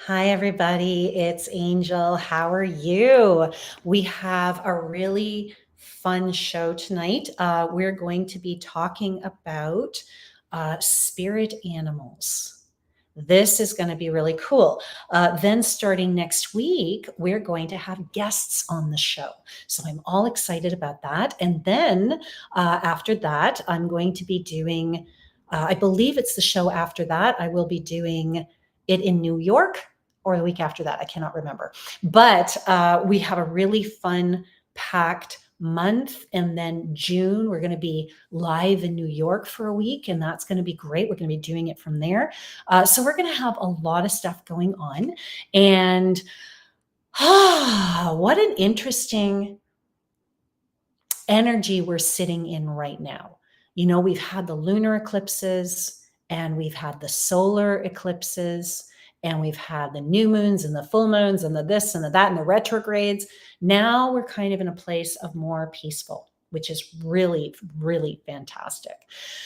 Hi, everybody. It's Angel. How are you? We have a really fun show tonight. We're going to be talking about spirit animals. This is going to be really cool. Then, starting next week, we're going to have guests on the show. So, I'm all excited about that. And then, after that, I'm going to be doing, I believe it's the show after that, I will be doing it in New York or the week after that. I cannot remember. But we have a really fun, packed month. And then June, we're going to be live in New York for a week, and that's going to be great. We're going to be doing it from there. So we're going to have a lot of stuff going on. And what an interesting energy we're sitting in right now. You know, we've had the lunar eclipses and we've had the solar eclipses and we've had the new moons and the full moons and the this and the that and the retrogrades. Now we're kind of in a place of more peaceful, which is really, really fantastic.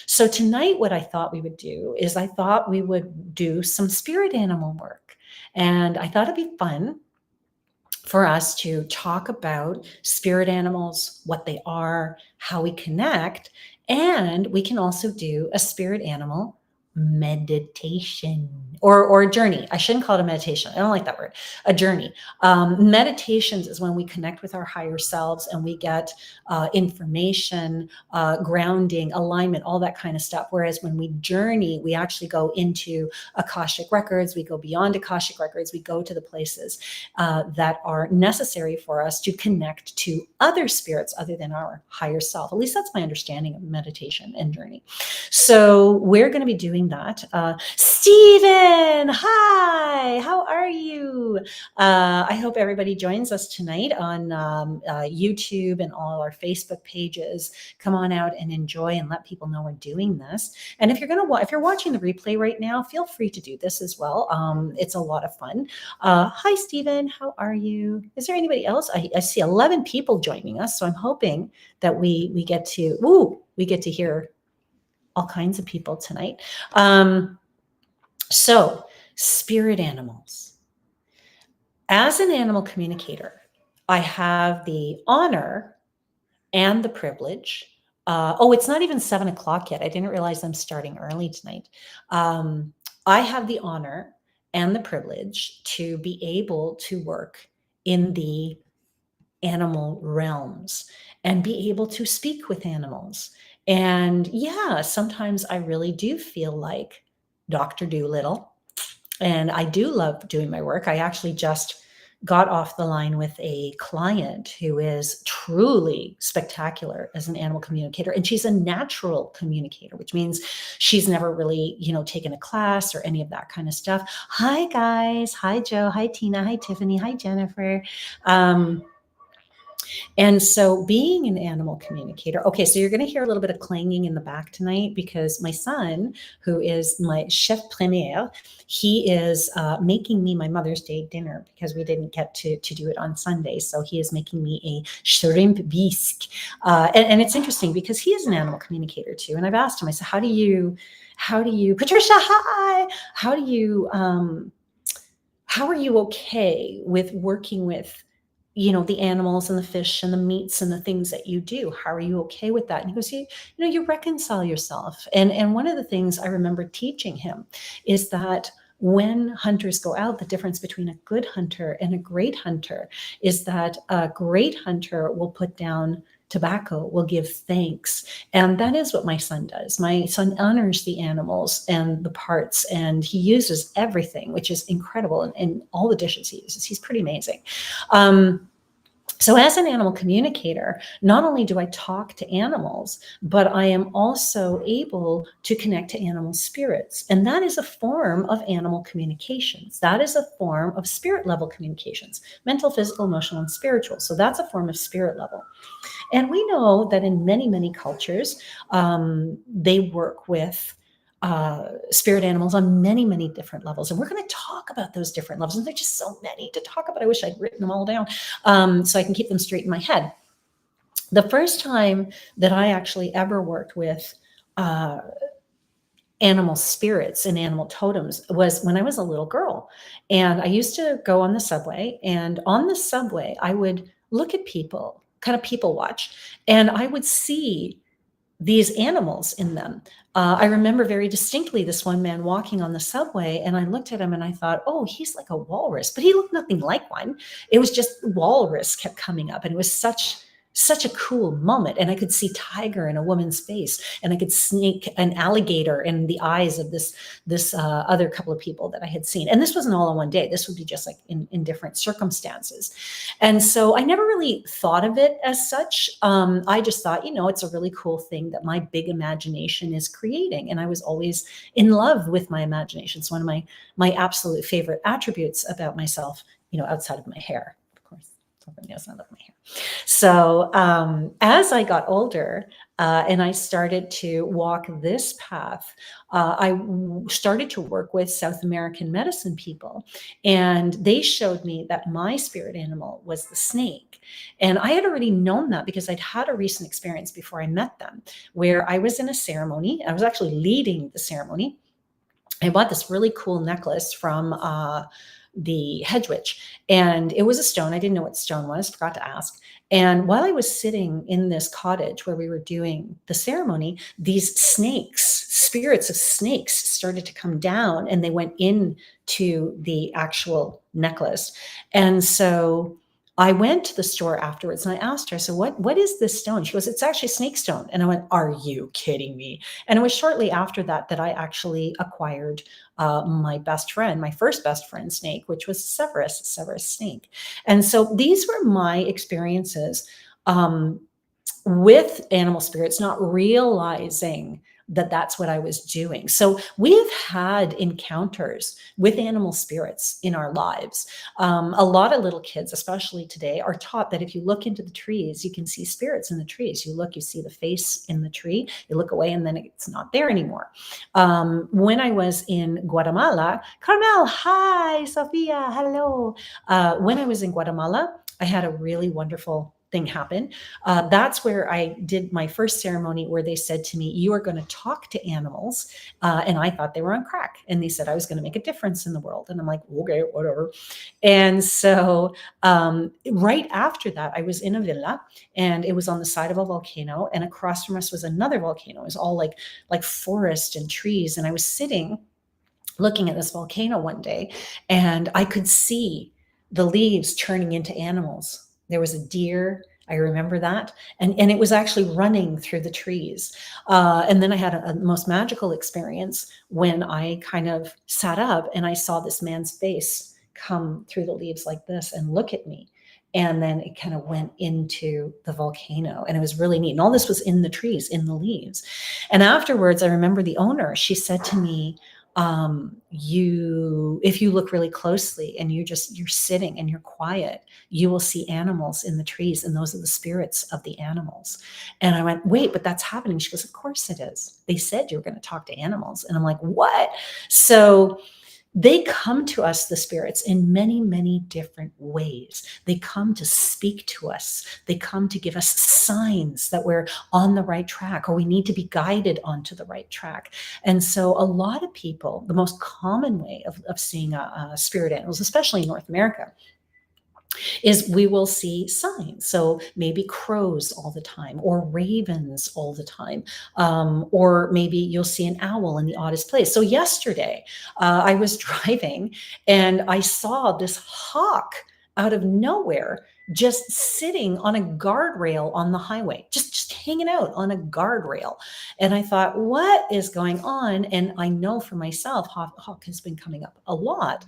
So tonight, what I thought we would do is I thought we would do some spirit animal work. And I thought it'd be fun for us to talk about spirit animals, what they are, how we connect, and we can also do a spirit animal meditation or a journey. I shouldn't call it a meditation. I don't like that word. A journey. Meditations is when we connect with our higher selves and we get information, grounding, alignment, all that kind of stuff. Whereas when we journey, we actually go into Akashic records. We go beyond Akashic records. We go to the places that are necessary for us to connect to other spirits other than our higher self. At least that's my understanding of meditation and journey. So we're going to be doing that. Stephen, hi, how are you? I hope everybody joins us tonight on YouTube and all our Facebook pages. Come on out and enjoy and let people know we're doing this. And if you're watching the replay right now, feel free to do this as well. It's a lot of fun. Hi, Stephen, how are you? Is there anybody else? I see 11 people joining us, so I'm hoping that we get to hear all kinds of people tonight. So, spirit animals. As an animal communicator, I have the honor and the privilege. It's not even 7:00 yet. I didn't realize I'm starting early tonight. I have the honor and the privilege to be able to work in the animal realms and be able to speak with animals. And yeah, sometimes I really do feel like Dr. Doolittle, and I do love doing my work. I actually just got off the line with a client who is truly spectacular as an animal communicator, and she's a natural communicator, which means she's never really, taken a class or any of that kind of stuff. Hi guys. Hi Joe. Hi Tina. Hi Tiffany. Hi Jennifer. And so being an animal communicator, okay, so you're going to hear a little bit of clanging in the back tonight because my son, who is my chef premier, he is making me my Mother's Day dinner because we didn't get to do it on Sunday. So he is making me a shrimp bisque. And it's interesting because he is an animal communicator too. And I've asked him, I said, how do you, Patricia, hi, how are you okay with working with the animals and the fish and the meats and the things that you do? How are you okay with that? And he goes, you reconcile yourself. And one of the things I remember teaching him is that when hunters go out, the difference between a good hunter and a great hunter is that a great hunter will put down tobacco, will give thanks. And that is what my son does. My son honors the animals and the parts, and he uses everything, which is incredible. And all the dishes he uses, he's pretty amazing. So as an animal communicator, not only do I talk to animals, but I am also able to connect to animal spirits. And that is a form of animal communications. That is a form of spirit level communications, mental, physical, emotional, and spiritual. So that's a form of spirit level. And we know that in many, many cultures, they work with spirit animals on many, many different levels. And we're going to talk about those different levels. And there's just so many to talk about. I wish I'd written them all down so I can keep them straight in my head. The first time that I actually ever worked with animal spirits and animal totems was when I was a little girl. And I used to go on the subway, and on the subway, I would look at people, kind of people watch, and I would see these animals in them. I remember very distinctly this one man walking on the subway, and I looked at him and I thought, oh, he's like a walrus, but he looked nothing like one. It was just walrus kept coming up, and it was such a cool moment. And I could see tiger in a woman's face, and I could sneak an alligator in the eyes of this other couple of people that I had seen. And this wasn't all in one day. This would be just like in different circumstances. And so I never really thought of it as such. I just thought, it's a really cool thing that my big imagination is creating. And I was always in love with my imagination. It's one of my absolute favorite attributes about myself, outside of my hair, of course. Somebody else, I love my hair. So as I got older and I started to walk this path, started to work with South American medicine people, and they showed me that my spirit animal was the snake. And I had already known that because I'd had a recent experience before I met them, where I was in a ceremony. I was actually leading the ceremony. I bought this really cool necklace from the hedge witch, and it was a stone. I didn't know what stone was, forgot to ask. And while I was sitting in this cottage where we were doing the ceremony, these snakes, spirits of snakes, started to come down, and they went into the actual necklace. And so I went to the store afterwards and I asked her, so what is this stone? She goes, it's actually snake stone. And I went, are you kidding me? And it was shortly after that I actually acquired my best friend, my first best friend snake, which was Severus snake. And so these were my experiences with animal spirits, not realizing that that's what I was doing. So we have had encounters with animal spirits in our lives. A lot of little kids, especially today, are taught that if you look into the trees, you can see spirits in the trees. You look, you see the face in the tree, you look away, and then it's not there anymore. When I was in Guatemala, Carmel, hi, Sophia, hello. When I was in Guatemala, I had a really wonderful thing happen. That's where I did my first ceremony, where they said to me, you are going to talk to animals. And I thought they were on crack. And they said I was going to make a difference in the world. And I'm like, okay, whatever. And so right after that, I was in a villa, and it was on the side of a volcano. And across from us was another volcano. It was all like forest and trees. And I was sitting looking at this volcano one day, and I could see the leaves turning into animals. There was a deer, I remember that, and it was actually running through the trees. And then I had a most magical experience when I kind of sat up and I saw this man's face come through the leaves like this and look at me. And then it kind of went into the volcano, and it was really neat. And all this was in the trees, in the leaves. And afterwards, I remember the owner, she said to me, if you look really closely and you're sitting and you're quiet, you will see animals in the trees, and those are the spirits of the animals. And I went, wait, but that's happening. She goes, of course it is. They said you were going to talk to animals. And I'm like, what? So they come to us, the spirits, in many, many different ways. They come to speak to us. They come to give us signs that we're on the right track, or we need to be guided onto the right track. And so a lot of people, the most common way of seeing spirit animals, especially in North America, is we will see signs. So maybe crows all the time, or ravens all the time, or maybe you'll see an owl in the oddest place. So yesterday I was driving and I saw this hawk out of nowhere just sitting on a guardrail on the highway, just hanging out on a guardrail. And I thought, what is going on? And I know for myself, hawk has been coming up a lot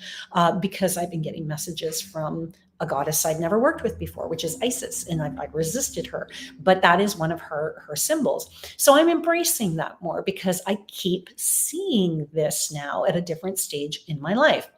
because I've been getting messages from a goddess I'd never worked with before, which is Isis, and I resisted her, but that is one of her symbols. So I'm embracing that more because I keep seeing this now at a different stage in my life.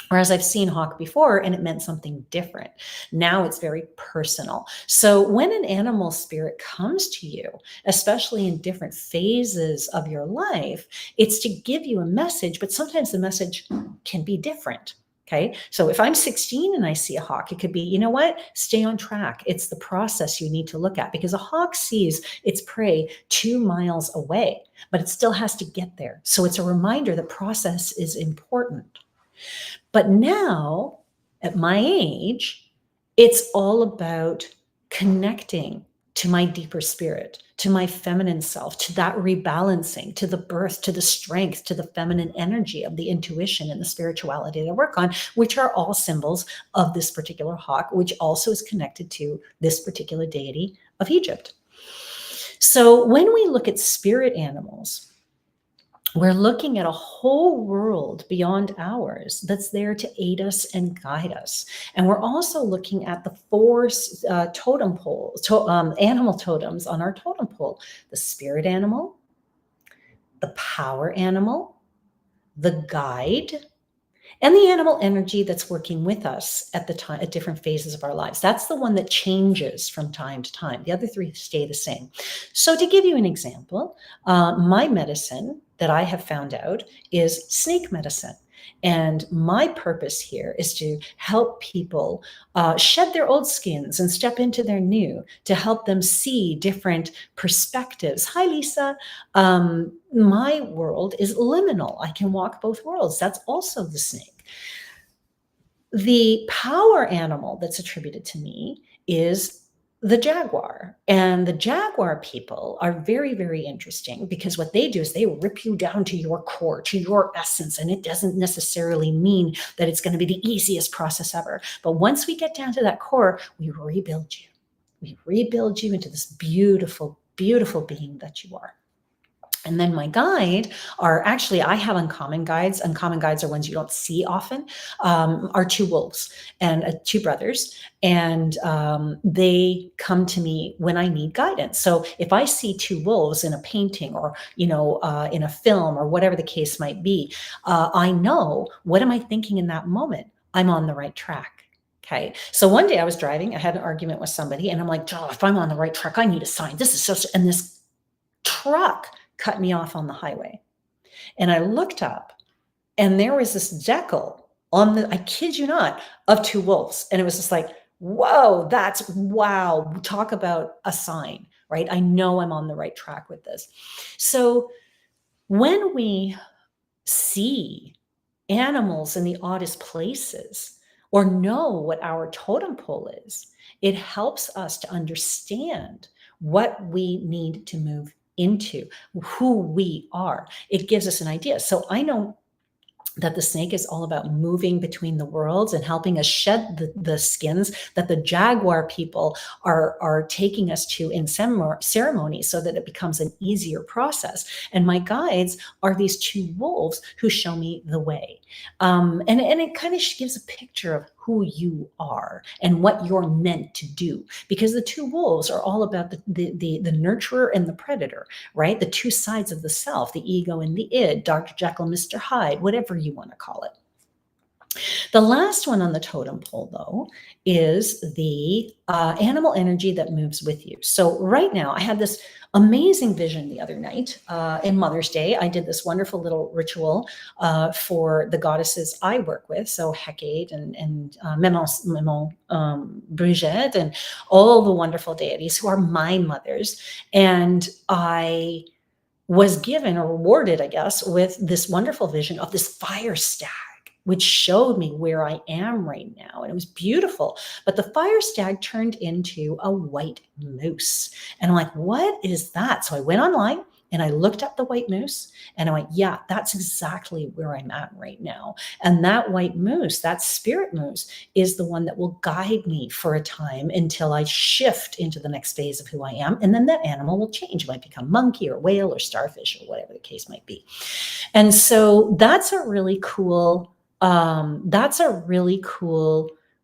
Whereas I've seen hawk before and it meant something different. Now it's very personal. So when an animal spirit comes to you, especially in different phases of your life, it's to give you a message, but sometimes the message can be different. Okay. So if I'm 16 and I see a hawk, it could be, you know what? Stay on track. It's the process you need to look at, because a hawk sees its prey 2 miles away, but it still has to get there. So it's a reminder that process is important. But now, at my age, it's all about connecting to my deeper spirit, to my feminine self, to that rebalancing, to the birth, to the strength, to the feminine energy of the intuition and the spirituality that I work on, which are all symbols of this particular hawk, which also is connected to this particular deity of Egypt. So when we look at spirit animals, we're looking at a whole world beyond ours that's there to aid us and guide us. And we're also looking at the four totem poles, animal totems on our totem pole: the spirit animal, the power animal, the guide, and the animal energy that's working with us at the time, at different phases of our lives. That's the one that changes from time to time. The other three stay the same. So to give you an example, my medicine that I have found out is snake medicine. And my purpose here is to help people shed their old skins and step into their new, to help them see different perspectives. Hi, Lisa. My world is liminal. I can walk both worlds. That's also the snake. The power animal that's attributed to me is the jaguar. And the jaguar people are very, very interesting, because what they do is they rip you down to your core, to your essence. And it doesn't necessarily mean that it's going to be the easiest process ever. But once we get down to that core, we rebuild you. We rebuild you into this beautiful, beautiful being that you are. And then my guide are actually, I have uncommon guides. Uncommon guides are ones you don't see often, are two wolves and two brothers. And they come to me when I need guidance. So if I see two wolves in a painting, or, in a film, or whatever the case might be, I know, what am I thinking in that moment? I'm on the right track. Okay. So one day I was driving, I had an argument with somebody, and I'm like, oh, if I'm on the right track, I need a sign. This is so, and this truck cut me off on the highway. And I looked up, and there was this decal on I kid you not, of two wolves. And it was just like, whoa, wow. Talk about a sign, right? I know I'm on the right track with this. So when we see animals in the oddest places, or know what our totem pole is, it helps us to understand what we need to move into, who we are. It gives us an idea. So I know that the snake is all about moving between the worlds and helping us shed the skins that the jaguar people are taking us to in ceremony, so that it becomes an easier process. And my guides are these two wolves who show me the way. And it kind of gives a picture of who you are and what you're meant to do, because the two wolves are all about the nurturer and the predator, right? The two sides of the self, the ego and the id, Dr. Jekyll, Mr. Hyde, whatever you want to call it. The last one on the totem pole, though, is the animal energy that moves with you. So right now, I had this amazing vision the other night in Mother's Day. I did this wonderful little ritual for the goddesses I work with, so Hecate and Maman Brigitte, and all the wonderful deities who are my mothers. And I was given or rewarded, I guess, with this wonderful vision of this fire stag, which showed me where I am right now. And it was beautiful. But the fire stag turned into a white moose. And I'm like, what is that? So I went online and I looked up the white moose, and I went, yeah, that's exactly where I'm at right now. And that white moose, that spirit moose, is the one that will guide me for a time until I shift into the next phase of who I am. And then that animal will change. It might become monkey or whale or starfish or whatever the case might be. And so that's a really cool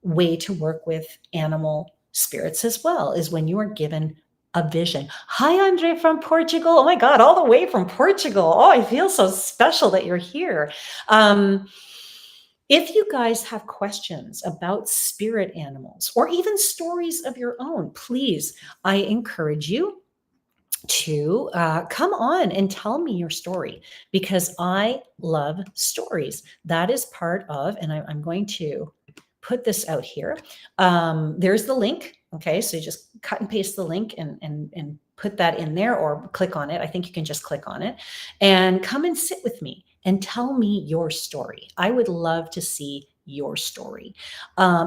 way to work with animal spirits as well, is when you are given a vision. Hi, Andre from Portugal. Oh my God, all the way from Portugal. Oh, I feel so special that you're here. If you guys have questions about spirit animals, or even stories of your own, please, I encourage you to come on and tell me your story, because I love stories. That is part of, and I'm going to put this out here. There's the link. Okay, so you just cut and paste the link and put that in there, or click on it. I think you can just click on it and come and sit with me and tell me your story. I would love to see your story,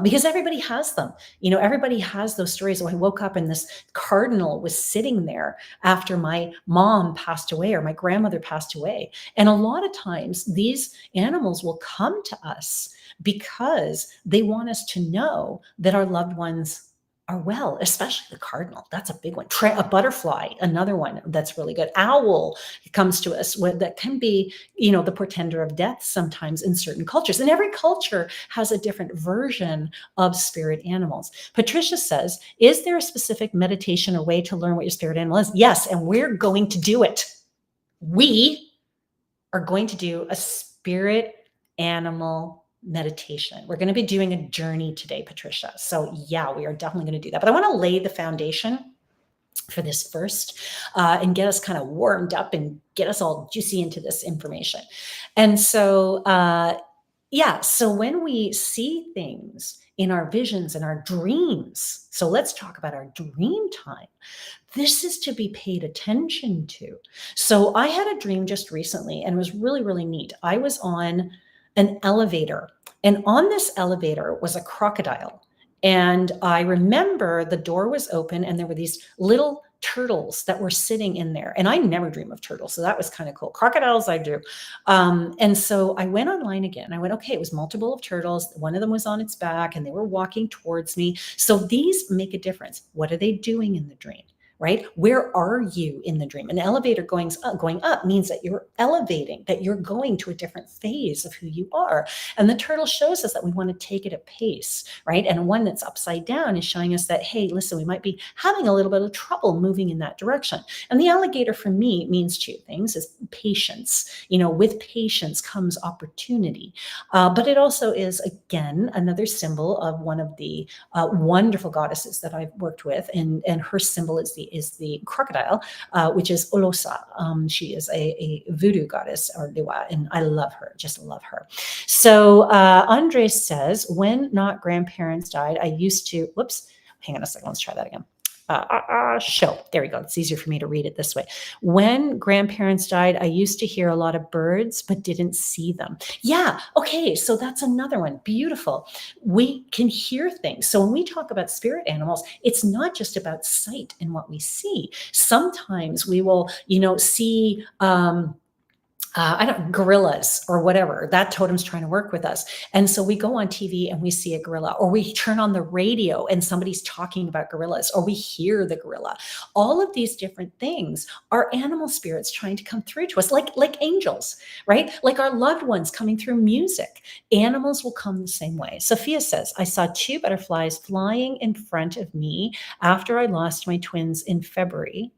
because everybody has them. You know, everybody has those stories. Oh, I woke up and this cardinal was sitting there after my mom passed away or my grandmother passed away. And a lot of times these animals will come to us because they want us to know that our loved ones are well, especially the cardinal. That's a big one. A butterfly, another one that's really good. Owl comes to us that can be, you know, the portender of death sometimes in certain cultures. And every culture has a different version of spirit animals. Patricia says, is there a specific meditation or way to learn what your spirit animal is? Yes, and we're going to do it. We are going to do a spirit animal meditation. We're going to be doing a journey today, Patricia. So yeah, we are definitely going to do that. But I want to lay the foundation for this first, and get us kind of warmed up and get us all juicy into this information. And so, yeah, so when we see things in our visions and our dreams, so let's talk about our dream time. This is to be paid attention to. So I had a dream just recently and it was really, really neat. I was on an elevator, and on this elevator was a crocodile. And I remember the door was open and there were these little turtles that were sitting in there. And I never dream of turtles. So that was kind of cool. Crocodiles, I do. And so I went online again. I went, okay, it was multiple of turtles. One of them was on its back and they were walking towards me. So these make a difference. What are they doing in the dream? Right? Where are you in the dream? An elevator going up means that you're elevating, that you're going to a different phase of who you are. And the turtle shows us that we want to take it at pace, right? And one that's upside down is showing us that, hey, listen, we might be having a little bit of trouble moving in that direction. And the alligator for me means two things: is patience. You know, with patience comes opportunity. But it also is, again, another symbol of one of the wonderful goddesses that I've worked with. And her symbol is the crocodile, which is Olosa. She is a voodoo goddess, or Liwa, and I love her, just love her. So Andres says, when not grandparents died, I used to, whoops, hang on a second, let's try that again. Show. There we go. It's easier for me to read it this way. When grandparents died, I used to hear a lot of birds, but didn't see them. Yeah. Okay. So that's another one. Beautiful. We can hear things. So when we talk about spirit animals, it's not just about sight and what we see. Sometimes we will, see, gorillas or whatever. That totem's trying to work with us. And so we go on TV and we see a gorilla, or we turn on the radio and somebody's talking about gorillas, or we hear the gorilla. All of these different things are animal spirits trying to come through to us, like angels, right? Like our loved ones coming through music. Animals will come the same way. Sophia says, I saw two butterflies flying in front of me after I lost my twins in February.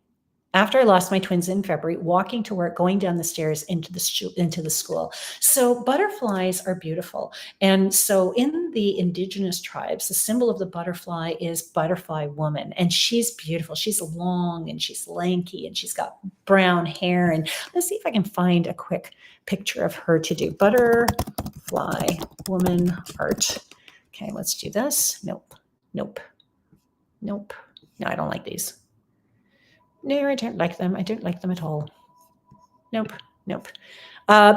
Walking to work, going down the stairs into the school. So butterflies are beautiful. And so in the indigenous tribes, the symbol of the butterfly is butterfly woman. And she's beautiful. She's long and she's lanky and she's got brown hair. And let's see if I can find a quick picture of her to do. Butterfly woman art. Okay, let's do this. Nope. No, I don't like these. No, I don't like them. I don't like them at all. Nope.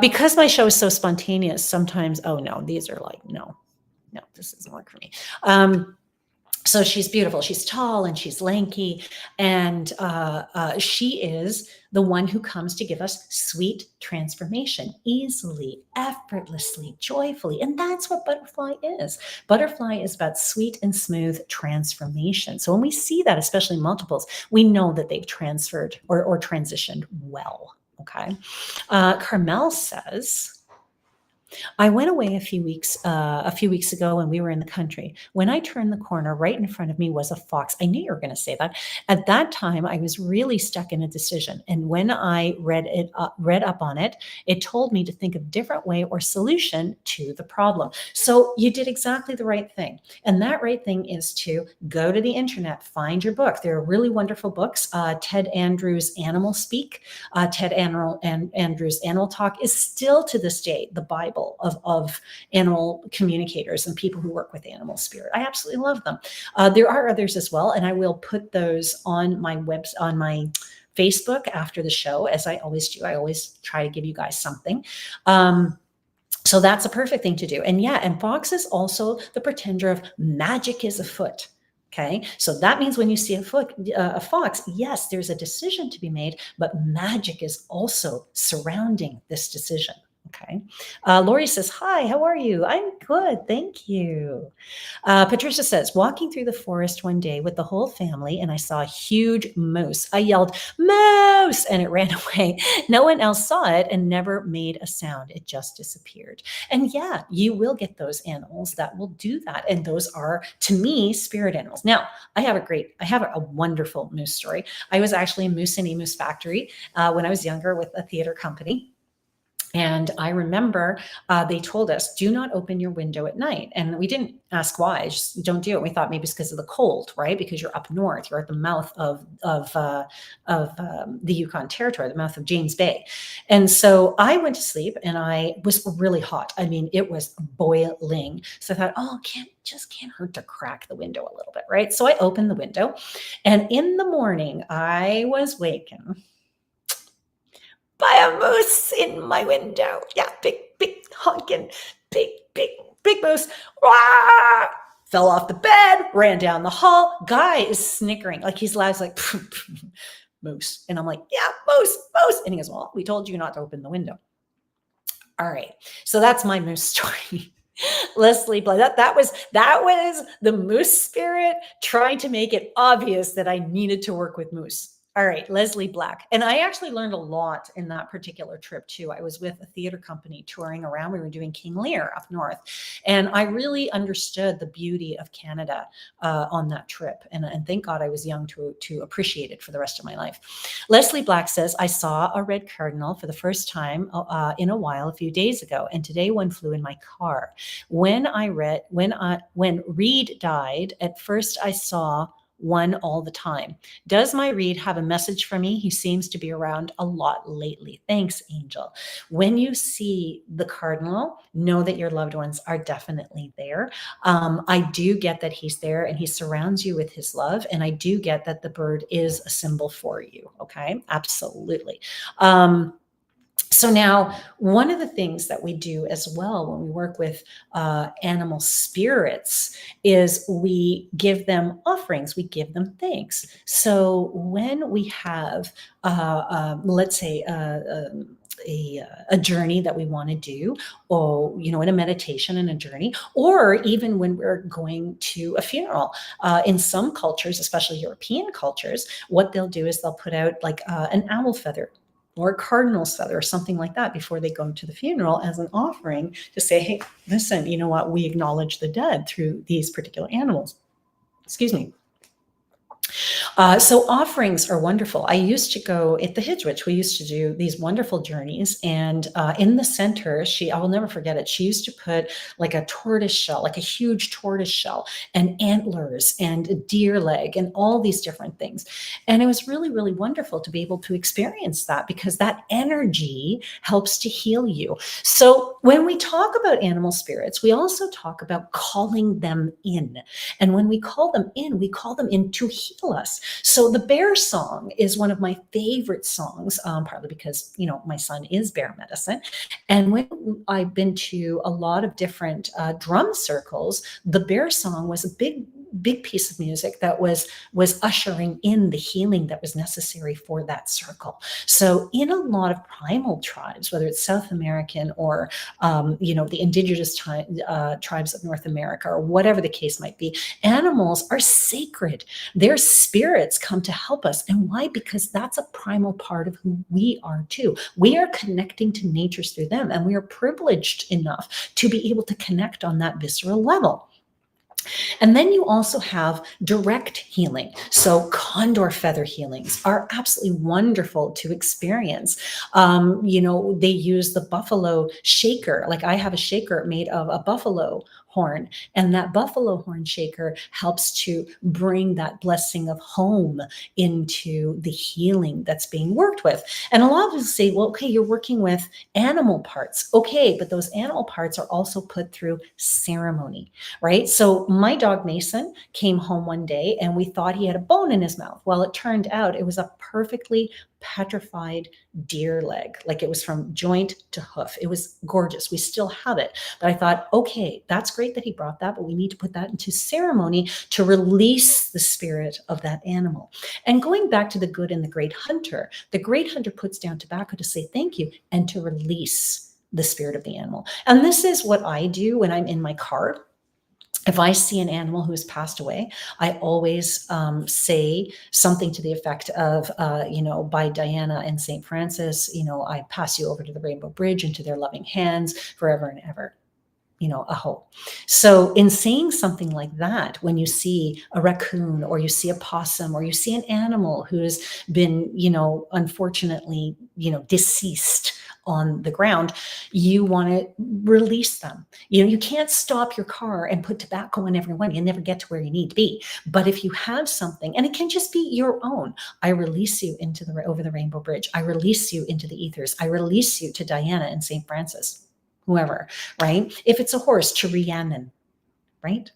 Because my show is so spontaneous, sometimes, oh no, these are like, no, this doesn't work for me. So she's beautiful. She's tall and she's lanky. And she is the one who comes to give us sweet transformation, easily, effortlessly, joyfully. And that's what butterfly is. Butterfly is about sweet and smooth transformation. So when we see that, especially multiples, we know that they've transferred or transitioned well. Okay. Carmel says, I went away a few weeks ago when we were in the country. When I turned the corner, right in front of me was a fox. I knew you were going to say that. At that time, I was really stuck in a decision. And when I read up on it, it told me to think of a different way or solution to the problem. So you did exactly the right thing. And that right thing is to go to the internet, find your book. There are really wonderful books. Ted Andrews' Animal Speak, Andrews' Animal Talk is still to this day the Bible of animal communicators and people who work with animal spirit. I absolutely love them. There are others as well, and I will put those on my Facebook after the show, as I always do. I always try to give you guys something. So that's a perfect thing to do. And yeah, and fox is also the pretender of magic is afoot. Okay, so that means when you see a fox, yes, there's a decision to be made, but magic is also surrounding this decision. Okay, Lori says, "Hi, how are you? I'm good, thank you." Patricia says, walking through the forest one day with the whole family, and I saw a huge moose. I yelled, "Moose!" and it ran away. No one else saw it and never made a sound. It just disappeared. And yeah, you will get those animals that will do that. And those are, to me, spirit animals. Now, I have a wonderful moose story. I was actually in Moose and Emus Factory when I was younger with a theater company. And I remember they told us, do not open your window at night. And we didn't ask why, just don't do it. We thought maybe it's because of the cold, right? Because you're up north, you're at the mouth of the Yukon Territory, the mouth of James Bay. And so I went to sleep and I was really hot. I mean, it was boiling. So I thought, oh, can't hurt to crack the window a little bit, right? So I opened the window, and in the morning I was wakened by a moose in my window. Yeah, big honking, big moose. Rah! Fell off the bed, ran down the hall. Guy is snickering, like he's loud, like moose. And I'm like, yeah, moose. And he goes, well, we told you not to open the window. All right, so that's my moose story. Leslie Bly, that was the moose spirit trying to make it obvious that I needed to work with moose. All right, Leslie Black. And I actually learned a lot in that particular trip too. I was with a theater company touring around. We were doing King Lear up north. And I really understood the beauty of Canada on that trip. And thank God I was young to appreciate it for the rest of my life. Leslie Black says, I saw a red cardinal for the first time in a while a few days ago. And today one flew in my car. When Reed died, at first I saw one all the time. Does my Reed have a message for me? He seems to be around a lot lately. Thanks, Angel. When you see the cardinal, know that your loved ones are definitely there. I do get that he's there and he surrounds you with his love. And I do get that the bird is a symbol for you. Okay, absolutely. So now, one of the things that we do as well when we work with animal spirits is we give them offerings, we give them thanks. So when we have, let's say, a journey that we want to do, or in a meditation and a journey, or even when we're going to a funeral. In some cultures, especially European cultures, what they'll do is they'll put out like an owl feather or a cardinal's feather or something like that before they go to the funeral as an offering to say, hey, listen, you know what? We acknowledge the dead through these particular animals. Excuse me. So offerings are wonderful. I used to go at the Hidgewich. We used to do these wonderful journeys. And in the center, I will never forget it. She used to put like a tortoise shell, like a huge tortoise shell, and antlers and a deer leg and all these different things. And it was really, really wonderful to be able to experience that, because that energy helps to heal you. So when we talk about animal spirits, we also talk about calling them in. And when we call them in to heal us. So the bear song is one of my favorite songs, partly because, my son is bear medicine. And when I've been to a lot of different drum circles, the bear song was a big big piece of music that was ushering in the healing that was necessary for that circle. So in a lot of primal tribes, whether it's South American or the indigenous tribes of North America, or whatever the case might be, animals are sacred. Their spirits come to help us. And why? Because that's a primal part of who we are too. We are connecting to nature through them, and we are privileged enough to be able to connect on that visceral level. And then you also have direct healing. So condor feather healings are absolutely wonderful to experience. They use the buffalo shaker. Like I have a shaker made of a buffalo horn, and that buffalo horn shaker helps to bring that blessing of home into the healing that's being worked with. And a lot of us say, well, okay, you're working with animal parts. Okay, but those animal parts are also put through ceremony, right? So my dog Mason came home one day and we thought he had a bone in his mouth. Well, it turned out it was a perfectly petrified deer leg. Like it was from joint to hoof. It was gorgeous. We still have it. But I thought, okay, that's great that he brought that, but we need to put that into ceremony to release the spirit of that animal. And going back to the good and the great hunter puts down tobacco to say thank you and to release the spirit of the animal. And this is what I do when I'm in my car. If I see an animal who has passed away, I always say something to the effect of, by Diana and St. Francis, I pass you over to the Rainbow Bridge into their loving hands forever and ever. Aho. So in saying something like that, when you see a raccoon or you see a possum or you see an animal who's been, unfortunately, deceased on the ground, you want to release them. You can't stop your car and put tobacco in everyone. You never get to where you need to be. But if you have something, and it can just be your own, I release you over the Rainbow Bridge. I release you into the ethers. I release you to Diana and St. Francis, whoever, right? If it's a horse, to Rhiannon, right?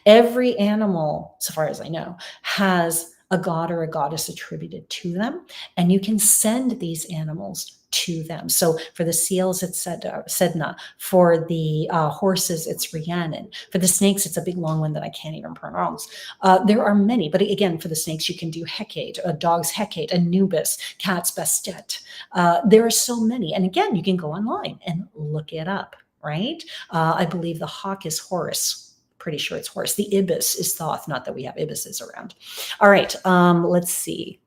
Every animal, so far as I know, has a god or a goddess attributed to them, and you can send these animals to them. So for the seals, it's Sedna. For the horses, it's Rhiannon. For the snakes, it's a big long one that I can't even pronounce. There are many, but again, for the snakes, you can do Hecate, a dog's Hecate, Anubis, cat's Bastet. There are so many. And again, you can go online and look it up, right? I believe the hawk is Horus. Pretty sure it's Horus. The ibis is Thoth, not that we have ibises around. All right, let's see.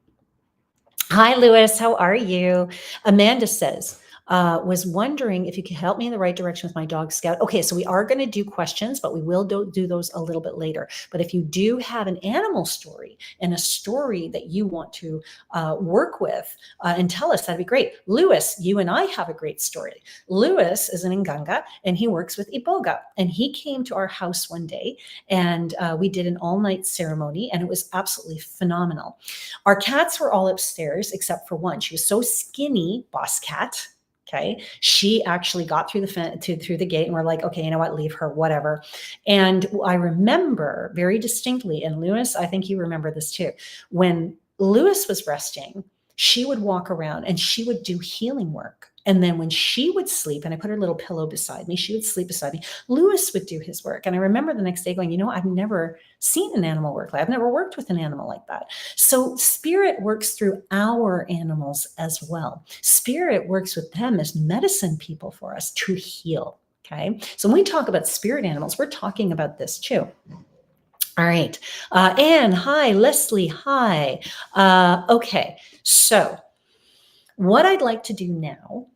Hi, Lewis. How are you? Amanda says, was wondering if you could help me in the right direction with my dog Scout. Okay, so we are going to do questions, but we will do those a little bit later. But if you do have an animal story and a story that you want to work with and tell us, that'd be great. Lewis, you and I have a great story. Lewis is an Nganga and he works with Iboga. And he came to our house one day and we did an all-night ceremony and it was absolutely phenomenal. Our cats were all upstairs except for one. She was so skinny, Boss Cat. Okay. She actually got through through the gate and we're like, okay, you know what? Leave her, whatever. And I remember very distinctly, and Lewis, I think you remember this too. When Lewis was resting, she would walk around and she would do healing work. And then when she would sleep, and I put her little pillow beside me, she would sleep beside me, Lewis would do his work. And I remember the next day going, I've never seen an animal work like that. I've never worked with an animal like that. So spirit works through our animals as well. Spirit works with them as medicine people for us to heal. Okay. So when we talk about spirit animals, we're talking about this too. All right. Anne, hi. Leslie, hi. Okay. So what I'd like to do now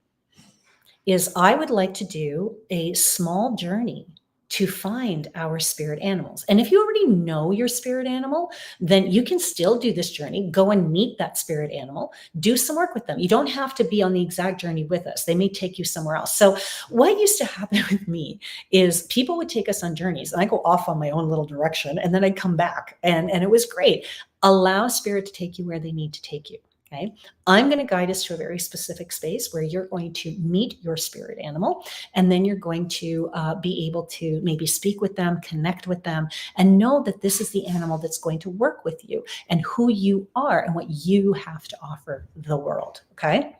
is I would like to do a small journey to find our spirit animals. And if you already know your spirit animal, then you can still do this journey, go and meet that spirit animal, do some work with them. You don't have to be on the exact journey with us. They may take you somewhere else. So what used to happen with me is people would take us on journeys and I go off on my own little direction and then I'd come back and it was great. Allow spirit to take you where they need to take you. Okay, I'm going to guide us to a very specific space where you're going to meet your spirit animal, and then you're going to be able to maybe speak with them, connect with them, and know that this is the animal that's going to work with you and who you are and what you have to offer the world. Okay.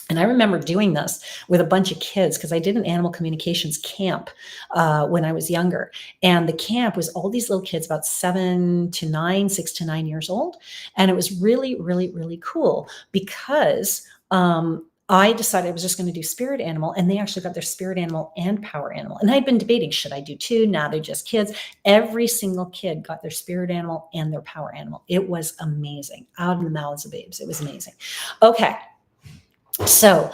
And I remember doing this with a bunch of kids because I did an animal communications camp when I was younger. And the camp was all these little kids, about 7 to 9, 6 to 9 years old. And it was really, really, really cool because I decided I was just going to do spirit animal, and they actually got their spirit animal and power animal. And I'd been debating, should I do two? Now they're just kids. Every single kid got their spirit animal and their power animal. It was amazing. Out of the mouths of babes. It was amazing. Okay. So,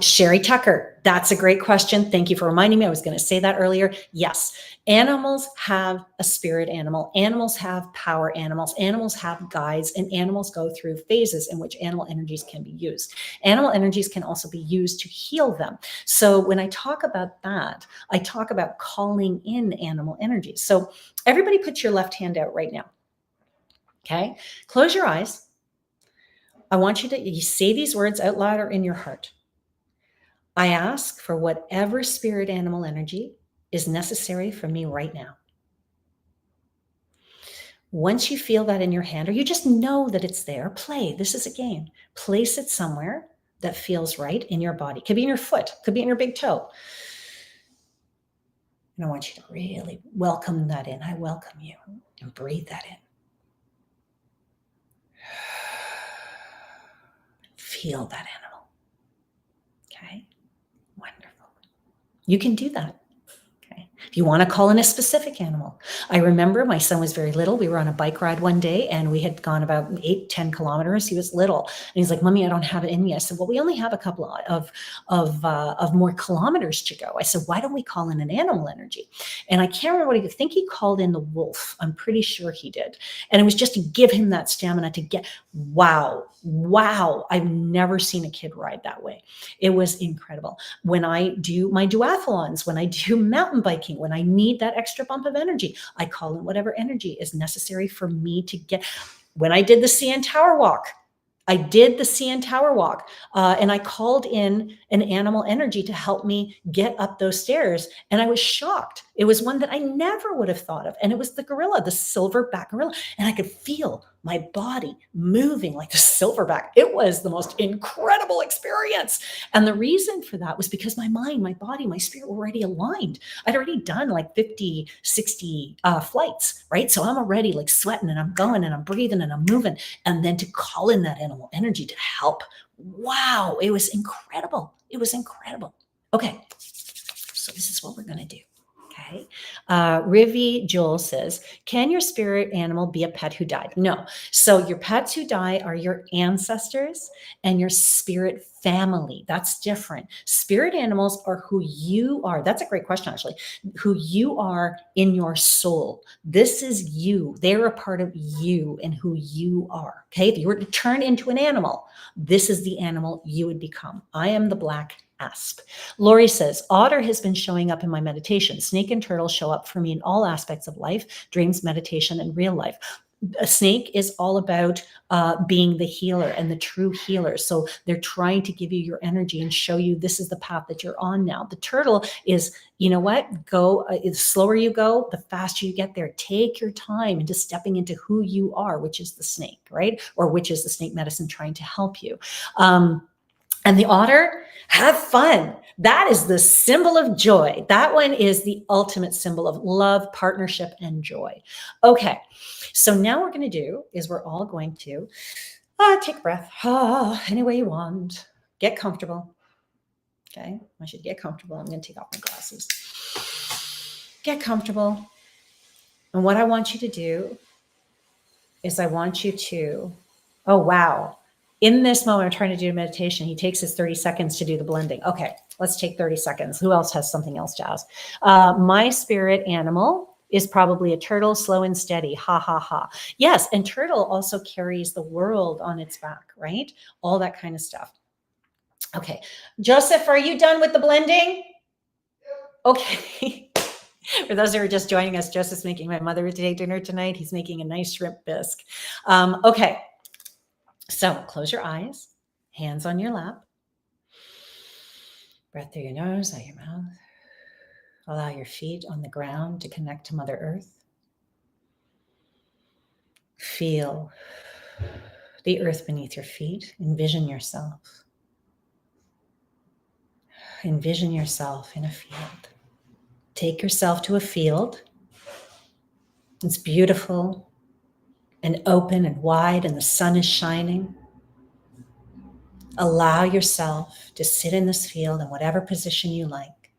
Sherry Tucker, that's a great question. Thank you for reminding me. I was going to say that earlier. Yes, animals have a spirit animal. Animals have power animals. Animals have guides, and animals go through phases in which animal energies can be used. Animal energies can also be used to heal them. So when I talk about that, I talk about calling in animal energies. So everybody put your left hand out right now. Okay, close your eyes. I want you to say these words out loud or in your heart. I ask for whatever spirit animal energy is necessary for me right now. Once you feel that in your hand, or you just know that it's there, play. This is a game. Place it somewhere that feels right in your body. Could be in your foot, could be in your big toe. And I want you to really welcome that in. I welcome you, and breathe that in. Feel that animal. Okay, wonderful. You can do that. Okay. If you want to call in a specific animal. I remember my son was very little. We were on a bike ride one day and we had gone about 8-10 kilometers. He was little. And he's like, Mommy, I don't have it in me. I said, well, we only have a couple of more kilometers to go. I said, why don't we call in an animal energy? And I can't remember what I think he called in the wolf. I'm pretty sure he did. And it was just to give him that stamina to get, wow. I've never seen a kid ride that way. It was incredible. When I do my duathlons, when I do mountain biking, when I need that extra bump of energy, I call in whatever energy is necessary for me to get. When I did the CN Tower Walk, and I called in an animal energy to help me get up those stairs. And I was shocked. It was one that I never would have thought of. And it was the gorilla, the silverback gorilla. And I could feel my body moving like the silverback. It was the most incredible experience. And the reason for that was because my mind, my body, my spirit were already aligned. I'd already done like 50, 60 flights, right? So I'm already like sweating and I'm going and I'm breathing and I'm moving. And then to call in that animal energy to help. Wow, it was incredible. It was incredible. Okay, so this is what we're going to do. Okay. Rivi Joel says, can your spirit animal be a pet who died? No. So your pets who die are your ancestors and your spirit family. That's different. Spirit animals are who you are. That's a great question, actually. Who you are in your soul. This is you. They're a part of you and who you are. Okay. If you were to turn into an animal, this is the animal you would become. I am the black asp. Lori says, otter has been showing up in my meditation. Snake and turtle show up for me in all aspects of life, dreams, meditation, and real life. A snake is all about being the healer and the true healer. So they're trying to give you your energy and show you this is the path that you're on now. The turtle is, you know what, go, the slower you go, the faster you get there. Take your time into stepping into who you are, which is the snake, right? Or which is the snake medicine trying to help you. And the otter, have fun. That is the symbol of joy. That one is the ultimate symbol of love, partnership, and joy. Okay, so now what we're going to do is we're all going to take a breath any way you want. Get comfortable. Okay, I should get comfortable. I'm going to take off my glasses. Get comfortable. And what I want you to do is I want you to, oh, wow. In this moment, I'm trying to do a meditation. He takes his 30 seconds to do the blending. Okay, let's take 30 seconds. Who else has something else to ask? My spirit animal is probably a turtle, slow and steady. Ha, ha, ha. Yes, and turtle also carries the world on its back, right? All that kind of stuff. Okay, Joseph, are you done with the blending? Okay. For those who are just joining us, Joseph's making my mother today dinner tonight. He's making a nice shrimp bisque. Okay. So close your eyes, hands on your lap, breath through your nose, out your mouth. Allow your feet on the ground to connect to Mother Earth. Feel the earth beneath your feet. Envision yourself Envision yourself in a field. Take yourself to a field. It's beautiful and open and wide, and the sun is shining. Allow yourself to sit in this field in whatever position you like.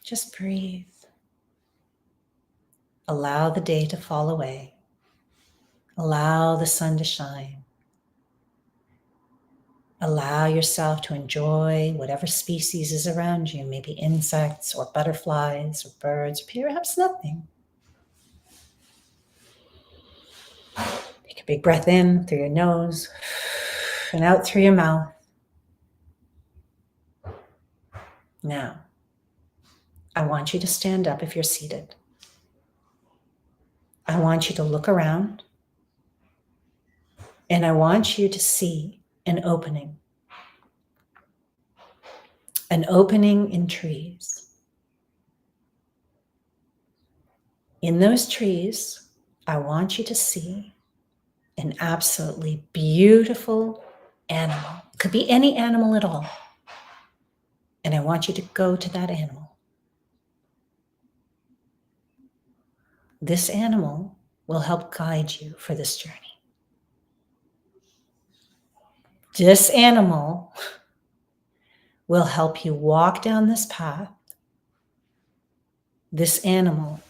Just breathe. Allow the day to fall away. Allow the sun to shine. Allow yourself to enjoy whatever species is around you, maybe insects or butterflies or birds, perhaps nothing. Take a big breath in through your nose and out through your mouth. Now, I want you to stand up if you're seated. I want you to look around, and I want you to see an opening in trees. In those trees, I want you to see an absolutely beautiful animal. It could be any animal at all. And I want you to go to that animal. This animal will help guide you for this journey. This animal will help you walk down this path. This animal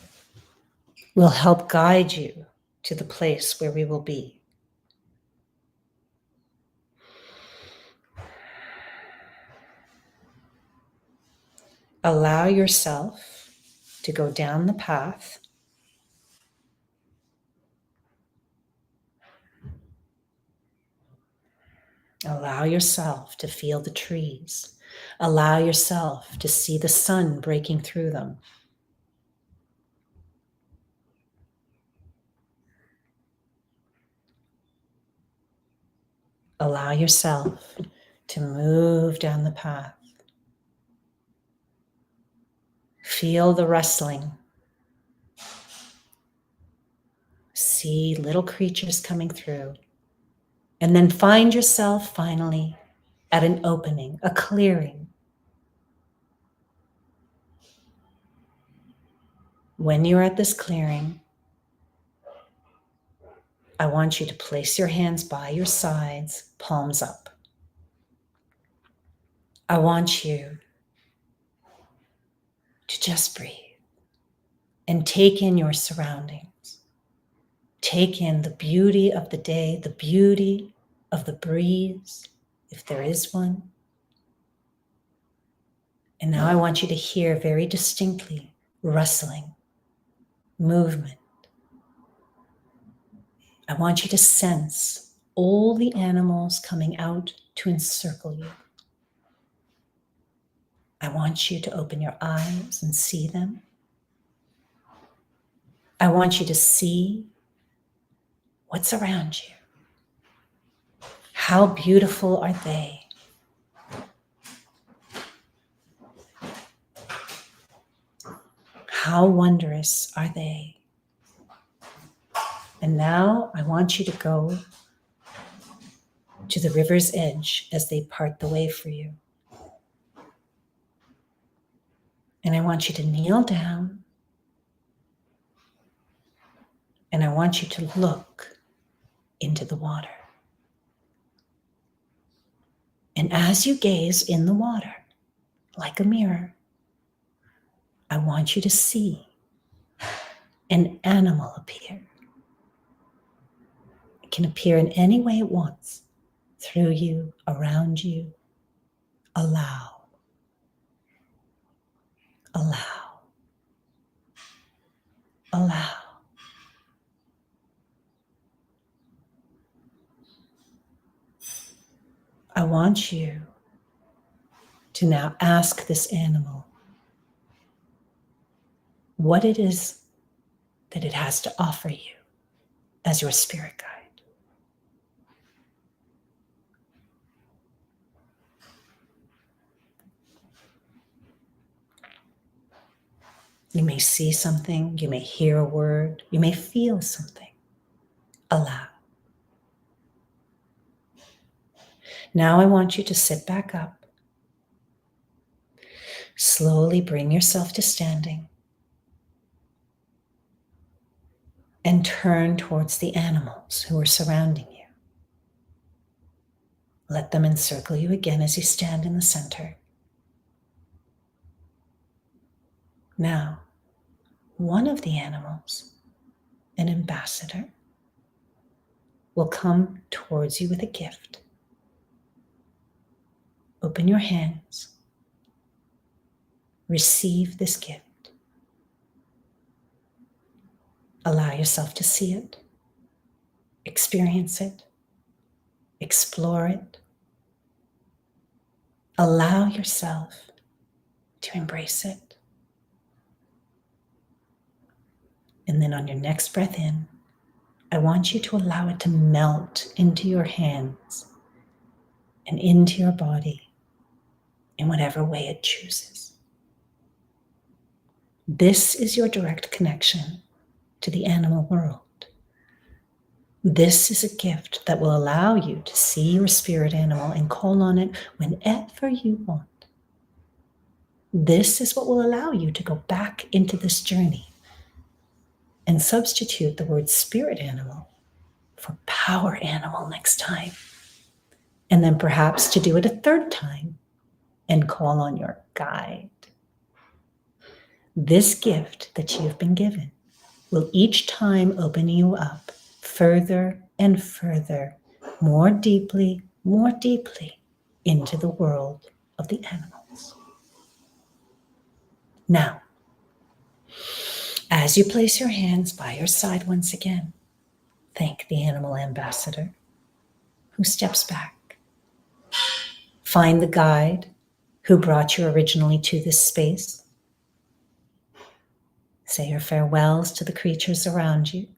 will help guide you to the place where we will be. Allow yourself to go down the path. Allow yourself to feel the trees. Allow yourself to see the sun breaking through them. Allow yourself to move down the path. Feel the rustling. See little creatures coming through. And then find yourself finally at an opening, a clearing. When you're at this clearing, I want you to place your hands by your sides, palms up. I want you to just breathe and take in your surroundings. Take in the beauty of the day, the beauty of the breeze, if there is one. And now I want you to hear very distinctly rustling, movement. I want you to sense all the animals coming out to encircle you. I want you to open your eyes and see them. I want you to see what's around you. How beautiful are they? How wondrous are they? And now I want you to go to the river's edge as they part the way for you. And I want you to kneel down. And I want you to look into the water. And as you gaze in the water, like a mirror, I want you to see an animal appear. It can appear in any way it wants, through you, around you. Allow. Allow. Allow. I want you to now ask this animal what it is that it has to offer you as your spirit guide. You may see something, you may hear a word, you may feel something. Allow. Now I want you to sit back up Slowly bring yourself to standing and turn towards the animals who are surrounding you. Let them encircle you again as you stand in the center. Now, one of the animals, an ambassador, will come towards you with a gift. Open your hands. Receive this gift. Allow yourself to see it, experience it, explore it. Allow yourself to embrace it. And then on your next breath in, I want you to allow it to melt into your hands and into your body in whatever way it chooses. This is your direct connection to the animal world. This is a gift that will allow you to see your spirit animal and call on it whenever you want. This is what will allow you to go back into this journey and substitute the word spirit animal for power animal next time. And then perhaps to do it a third time and call on your guide. This gift that you've been given will each time open you up further and further, more deeply into the world of the animals. Now, as you place your hands by your side once again, thank the animal ambassador who steps back. Find the guide who brought you originally to this space. Say your farewells to the creatures around you.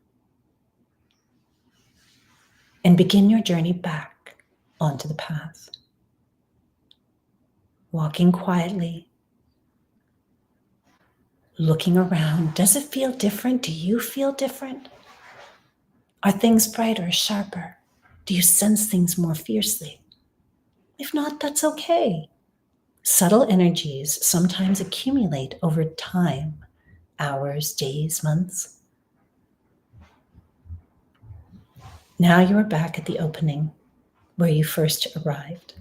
And begin your journey back onto the path. Walking quietly, looking around. Does it feel different? Do you feel different? Are things brighter, sharper? Do you sense things more fiercely? If not, that's okay. Subtle energies sometimes accumulate over time, hours, days, months. Now you are back at the opening where you first arrived.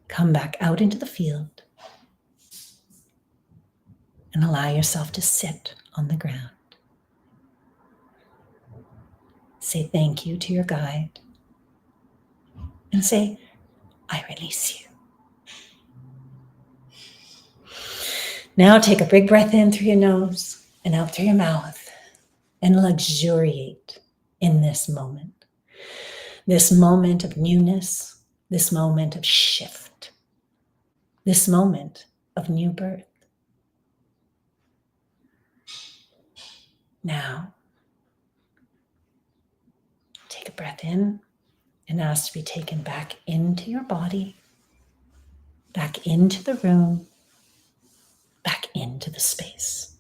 Come back out into the field and allow yourself to sit on the ground. Say thank you to your guide and say, I release you. Now take a big breath in through your nose and out through your mouth and luxuriate in this moment of newness, this moment of shift, this moment of new birth. Now, take a breath in and ask to be taken back into your body, back into the room, back into the space.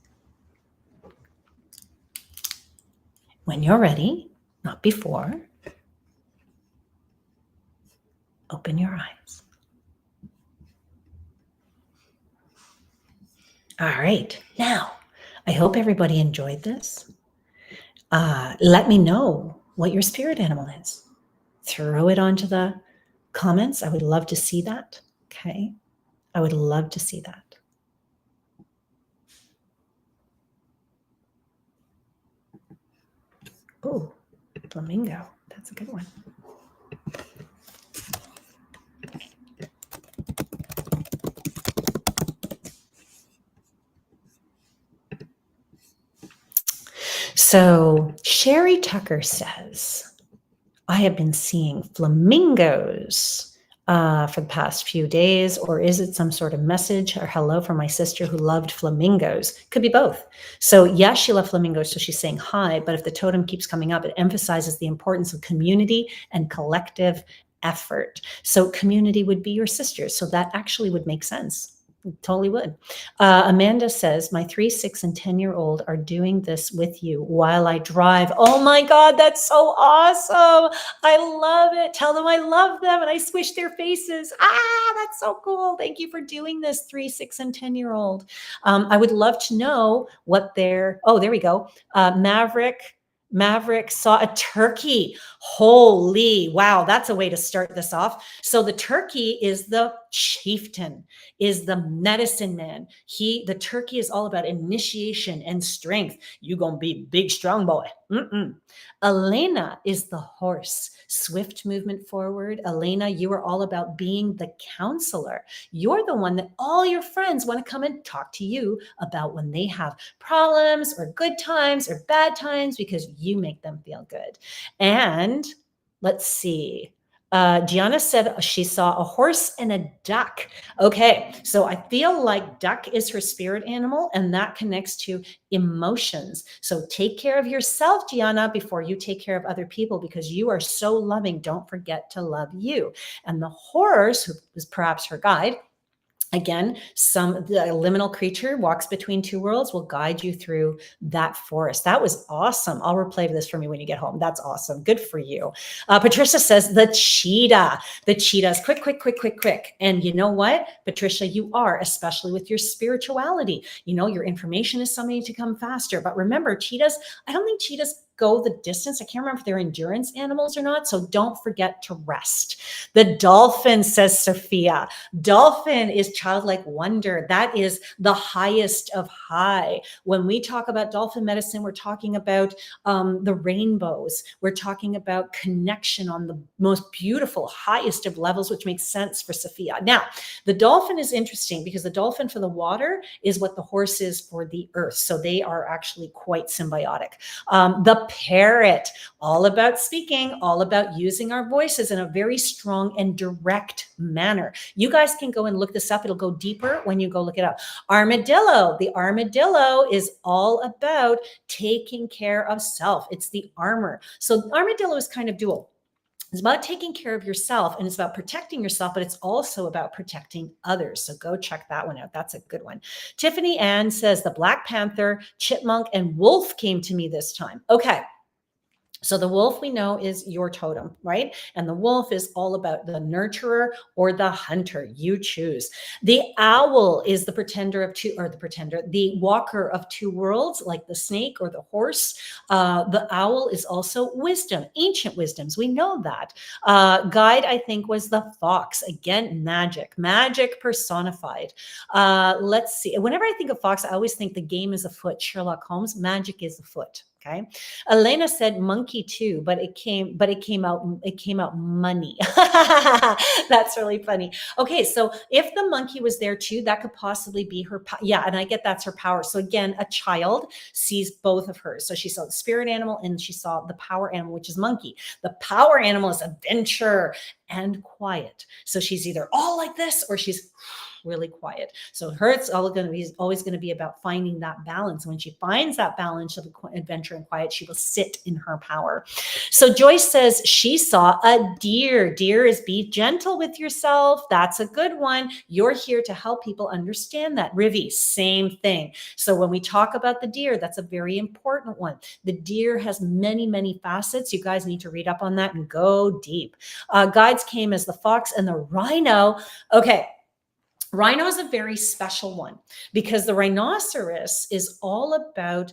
When you're ready, not before, open your eyes. All right, now, I hope everybody enjoyed this. Let me know what your spirit animal is. Throw it onto the comments. I would love to see that, okay? I would love to see that. Oh, flamingo. That's a good one. So Sherry Tucker says, I have been seeing flamingos for the past few days, or is it some sort of message or hello from my sister who loved flamingos? Could be both. So yes, she loved flamingos, so she's saying hi, but if the totem keeps coming up, it emphasizes the importance of community and collective effort. So community would be your sisters, so that actually would make sense. Totally would. Amanda says, my 3, 6, and 10-year-old are doing this with you while I drive. Oh my God, that's so awesome. I love it. Tell them I love them and I squish their faces. That's so cool. Thank you for doing this, 3, 6, and 10-year-old. I would love to know what their, oh, there we go. Maverick saw a turkey. Holy wow, that's a way to start this off. So the turkey is the chieftain, is the medicine man. The turkey is all about initiation and strength. You gonna be big, strong boy. Elena is the horse, swift movement forward. Elena, you are all about being the counselor. You're the one that all your friends want to come and talk to you about when they have problems or good times or bad times, because you make them feel good. And let's see. Gianna said she saw a horse and a duck. Okay, so I feel like duck is her spirit animal, and that connects to emotions. So take care of yourself, Gianna, before you take care of other people, because you are so loving. Don't forget to love you. And the horse, who is perhaps her guide, again, the liminal creature walks between two worlds, will guide you through that forest. That was awesome. I'll replay this for me when you get home. That's awesome. Good for you. Patricia says the cheetah. The cheetah is quick. And you know what, Patricia, you are, especially with your spirituality. You know, your information is something to come faster. But remember, cheetahs, I don't think cheetahs go the distance. I can't remember if they're endurance animals or not. So don't forget to rest. The dolphin, says Sophia. Dolphin is childlike wonder. That is the highest of high. When we talk about dolphin medicine, we're talking about the rainbows. We're talking about connection on the most beautiful, highest of levels, which makes sense for Sophia. Now, the dolphin is interesting because the dolphin for the water is what the horse is for the earth. So they are actually quite symbiotic. The parrot, all about speaking, all about using our voices in a very strong and direct manner. You guys can go and look this up. It'll go deeper when you go look it up. Armadillo. The armadillo is all about taking care of self. It's the armor. So armadillo is kind of dual. It's about taking care of yourself and it's about protecting yourself, but it's also about protecting others. So go check that one out. That's a good one. Tiffany Ann says the Black Panther, chipmunk, and wolf came to me this time. Okay. So the wolf we know is your totem, right? And the wolf is all about the nurturer or the hunter. You choose. The owl is the pretender of two, or the walker of two worlds, like the snake or the horse. The owl is also wisdom, ancient wisdoms. We know that. Guide, I think, was the fox. Again, magic personified. Let's see. Whenever I think of fox, I always think the game is afoot. Sherlock Holmes, magic is afoot. Okay. Elena said monkey too, but it came out money. That's really funny. Okay. So if the monkey was there too, that could possibly be her. Yeah. And I get that's her power. So again, a child sees both of hers. So she saw the spirit animal and she saw the power animal, which is monkey. The power animal is adventure and quiet. So she's either all like this or she's really quiet. So her, it's always going to be about finding that balance. When she finds that balance of adventure and quiet, she will sit in her power. So Joyce says she saw a deer. Deer is be gentle with yourself. That's a good one. You're here to help people understand that. Rivi, same thing. So when we talk about the deer, that's a very important one. The deer has many, many facets. You guys need to read up on that and go deep. Guides came as the fox and the rhino. Okay. Rhino is a very special one because the rhinoceros is all about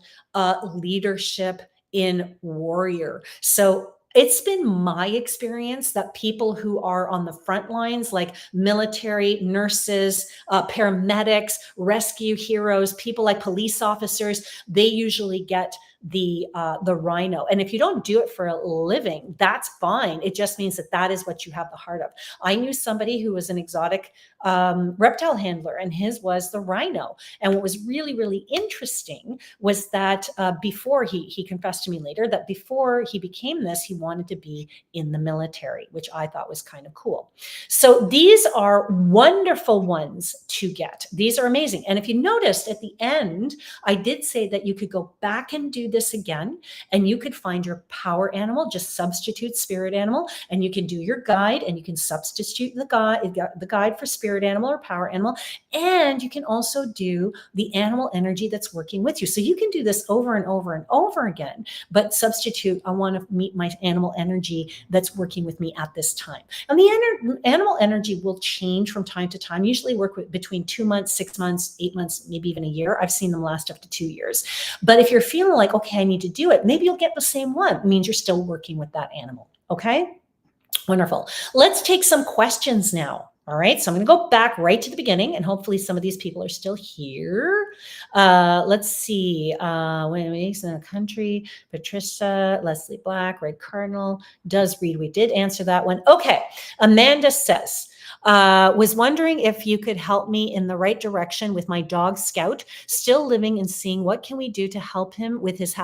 leadership in warrior. So it's been my experience that people who are on the front lines, like military, nurses, paramedics, rescue heroes, people like police officers, they usually get the rhino. And if you don't do it for a living, that's fine. It just means that is what you have the heart of. I knew somebody who was an exotic reptile handler, and his was the rhino. And what was really, really interesting was that before he confessed to me later that before he became this, he wanted to be in the military, which I thought was kind of cool. So these are wonderful ones to get. These are amazing. And if you noticed at the end, I did say that you could go back and do this again, and you could find your power animal, just substitute spirit animal, and you can do your guide, and you can substitute the guide for spirit animal or power animal, and you can also do the animal energy that's working with you. So you can do this over and over and over again, but substitute, I want to meet my animal energy that's working with me at this time. And the animal energy will change from time to time, usually work with between 2 months, 6 months, 8 months, maybe even a year. I've seen them last up to 2 years. But if you're feeling like, okay, I need to do it, maybe you'll get the same one. It means you're still working with that animal. Okay. Wonderful. Let's take some questions now. All right. So I'm going to go back right to the beginning, and hopefully some of these people are still here. Let's see. When makes in a country, Patricia, Leslie Black, Red Cardinal, does read. We did answer that one. Okay. Amanda says, was wondering if you could help me in the right direction with my dog Scout, still living and seeing what can we do to help him with his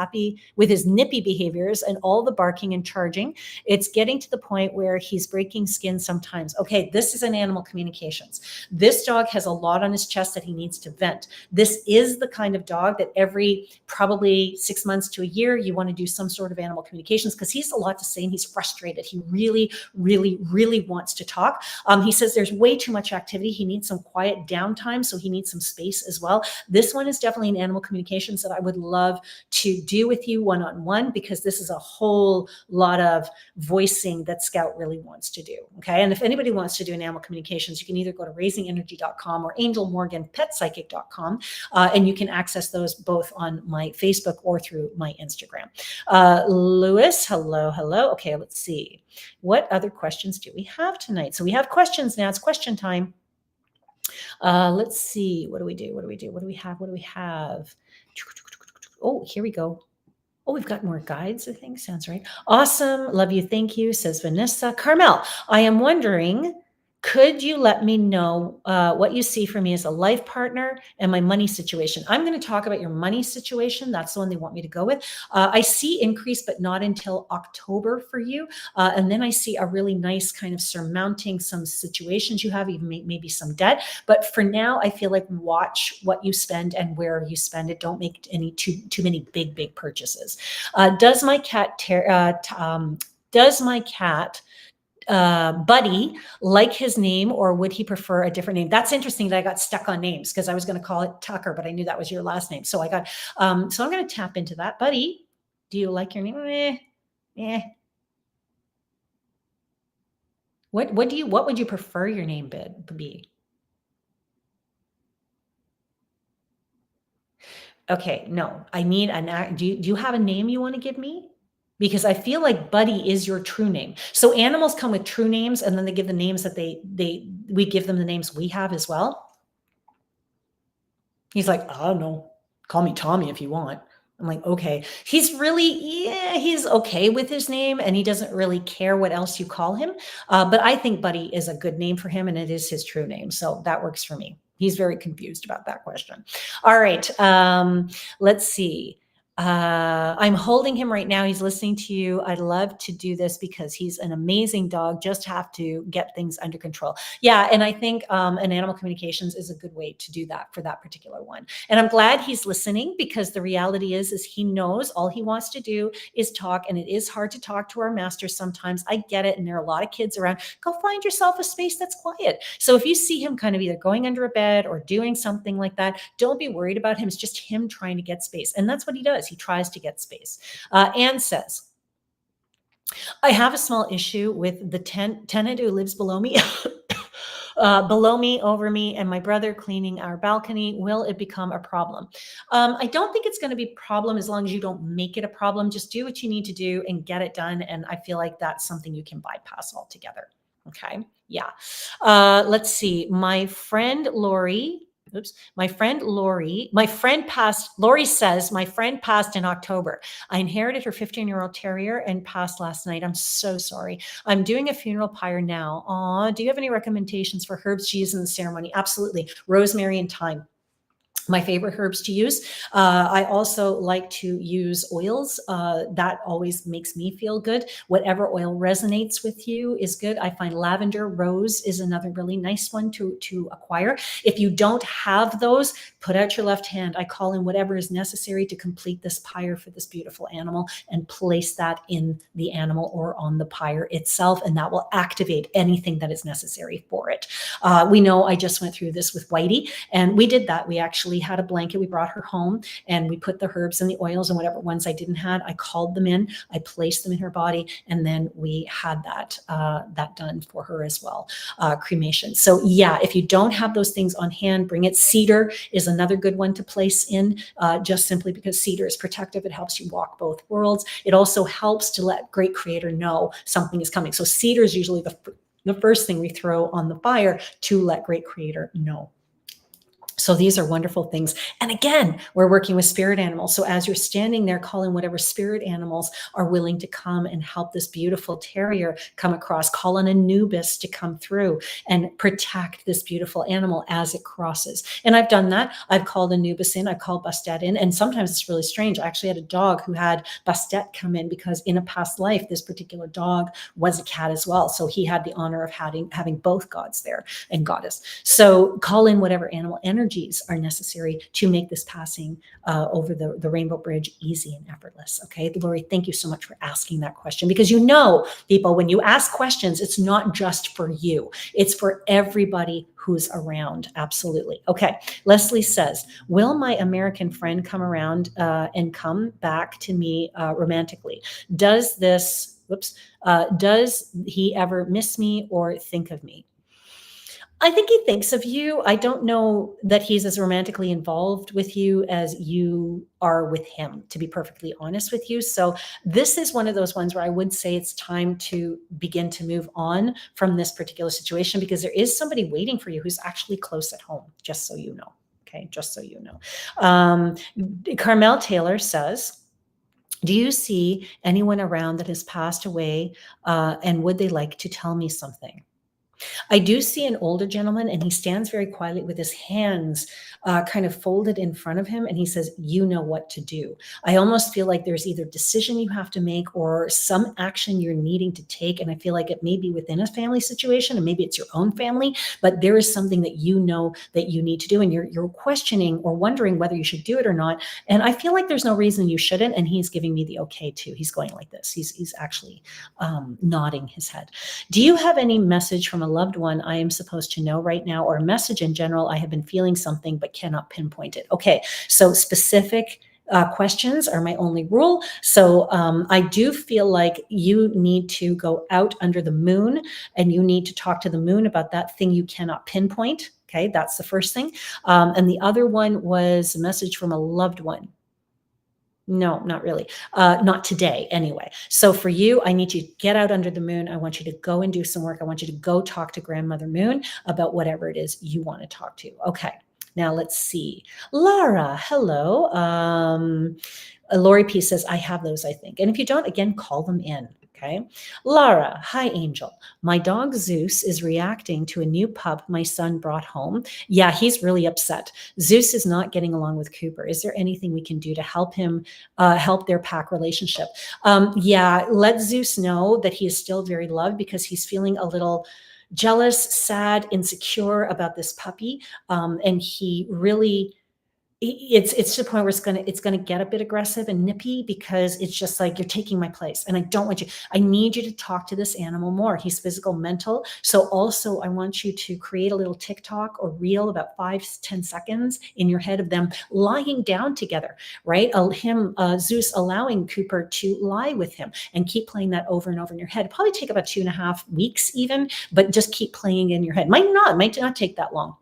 nippy behaviors and all the barking and charging. It's getting to the point where he's breaking skin sometimes. Okay, this is an animal communications. This dog has a lot on his chest that he needs to vent. This is the kind of dog that every probably 6 months to a year, you want to do some sort of animal communications because he's a lot to say and he's frustrated. He really, really, really wants to talk. He says there's way too much activity. He needs some quiet downtime, so he needs some space as well. This one is definitely an animal communications that I would love to do with you one-on-one, because this is a whole lot of voicing that Scout really wants to do. Okay. And if anybody wants to do an animal communications, you can either go to raisingenergy.com or angelmorganpetpsychic.com, and you can access those both on my Facebook or through my Instagram. Lewis, hello. Okay, let's see. What other questions do we have tonight? So we have questions now. It's question time. Let's see. What do we do? What do we have? Oh, here we go. Oh, we've got more guides, I think. Sounds right. Awesome. Love you. Thank you, says Vanessa. Carmel, I am wondering, could you let me know what you see for me as a life partner and my money situation? I'm going to talk about your money situation. That's the one they want me to go with. I see increase, but not until October for you. And then I see a really nice kind of surmounting some situations you have, even maybe some debt. But for now, I feel like watch what you spend and where you spend it. Don't make any too many big purchases. Does my cat Buddy like his name, or would he prefer a different name? That's interesting that I got stuck on names because I was going to call it Tucker, but I knew that was your last name. So I got, so I'm going to tap into that. Buddy, do you like your name? What would you prefer your name be? Okay, no, I need do you have a name you want to give me? Because I feel like Buddy is your true name. So animals come with true names, and then they give the names that we give them the names we have as well. He's like, I don't know, call me Tommy if you want. I'm like, okay. He's okay with his name, and he doesn't really care what else you call him. But I think Buddy is a good name for him, and it is his true name. So that works for me. He's very confused about that question. All right. Let's see. I'm holding him right now. He's listening to you. I'd love to do this because he's an amazing dog. Just have to get things under control. Yeah. And I think an animal communications is a good way to do that for that particular one. And I'm glad he's listening, because the reality is he knows all he wants to do is talk. And it is hard to talk to our masters sometimes. I get it. And there are a lot of kids around. Go find yourself a space that's quiet. So if you see him kind of either going under a bed or doing something like that, don't be worried about him. It's just him trying to get space. And that's what he does. He tries to get space. Anne says, I have a small issue with the tenant who lives below me, over me, and my brother cleaning our balcony. Will it become a problem? I don't think it's going to be a problem as long as you don't make it a problem. Just do what you need to do and get it done. And I feel like that's something you can bypass altogether. Okay. Yeah. Let's see. Lori says, my friend passed in October. I inherited her 15-year-old terrier and passed last night. I'm so sorry. I'm doing a funeral pyre now. Do you have any recommendations for herbs to use in the ceremony? Absolutely. Rosemary and thyme. My favorite herbs to use. I also like to use oils. That always makes me feel good. Whatever oil resonates with you is good. I find lavender, rose is another really nice one to acquire. If you don't have those, put out your left hand. I call in whatever is necessary to complete this pyre for this beautiful animal and place that in the animal or on the pyre itself, and that will activate anything that is necessary for it. We know I just went through this with Whitey, and we did that. We actually had a blanket. We brought her home and we put the herbs and the oils and whatever ones I didn't have, I called them in, I placed them in her body, and then we had that done for her as well, cremation. So yeah, if you don't have those things on hand, bring it. Cedar is another good one to place in, just simply because cedar is protective. It helps you walk both worlds. It also helps to let Great Creator know something is coming. So cedar is usually the first thing we throw on the fire to let Great Creator know. So these are wonderful things. And again, we're working with spirit animals. So as you're standing there, calling whatever spirit animals are willing to come and help this beautiful terrier come across, call on Anubis to come through and protect this beautiful animal as it crosses. And I've done that. I've called Anubis in, I've called Bastet in, and sometimes it's really strange. I actually had a dog who had Bastet come in because in a past life, this particular dog was a cat as well. So he had the honor of having both gods there and goddess. So call in whatever animal energies are necessary to make this passing over the Rainbow Bridge easy and effortless. Okay, Lori, thank you so much for asking that question, because you know, people, when you ask questions, it's not just for you, it's for everybody who's around. Absolutely. Okay, Leslie says, will my American friend come around and come back to me romantically? Does he ever miss me or think of me? I think he thinks of you. I don't know that he's as romantically involved with you as you are with him, to be perfectly honest with you. So this is one of those ones where I would say it's time to begin to move on from this particular situation, because there is somebody waiting for you who's actually close at home, just so you know. Okay, just so you know. Carmel Taylor says, do you see anyone around that has passed away, and would they like to tell me something? I do see an older gentleman, and he stands very quietly with his hands kind of folded in front of him, and he says, you know what to do. I almost feel like there's either decision you have to make or some action you're needing to take, and I feel like it may be within a family situation, and maybe it's your own family, but there is something that you know that you need to do, and you're questioning or wondering whether you should do it or not, and I feel like there's no reason you shouldn't, and he's giving me the okay too. He's going like this. He's actually nodding his head. Do you have any message from a loved one I am supposed to know right now, or a message in general? I have been feeling something but cannot pinpoint it. Okay, so specific questions are my only rule. So I do feel like you need to go out under the moon, and you need to talk to the moon about that thing you cannot pinpoint. Okay, that's the first thing. And the other one was a message from a loved one. No, not really. Not today, anyway. So for you, I need you to get out under the moon. I want you to go and do some work. I want you to go talk to Grandmother Moon about whatever it is you want to talk to. Okay, now let's see. Lara, hello. Lori P says, I have those, I think. And if you don't, again, call them in. Okay. Lara, hi, Angel. My dog Zeus is reacting to a new pup my son brought home. Yeah, he's really upset. Zeus is not getting along with Cooper. Is there anything we can do to help him, help their pack relationship? Yeah, let Zeus know that he is still very loved, because he's feeling a little jealous, sad, insecure about this puppy. And he really, it's to the point where it's gonna get a bit aggressive and nippy, because it's just like, you're taking my place and I don't want you. I need you to talk to this animal more. He's physical, mental. So also I want you to create a little TikTok or reel, about 5-10 seconds in your head, of them lying down together, right? Zeus allowing Cooper to lie with him, and keep playing that over and over in your head. It'll probably take about 2.5 weeks even, but just keep playing in your head. Might not take that long.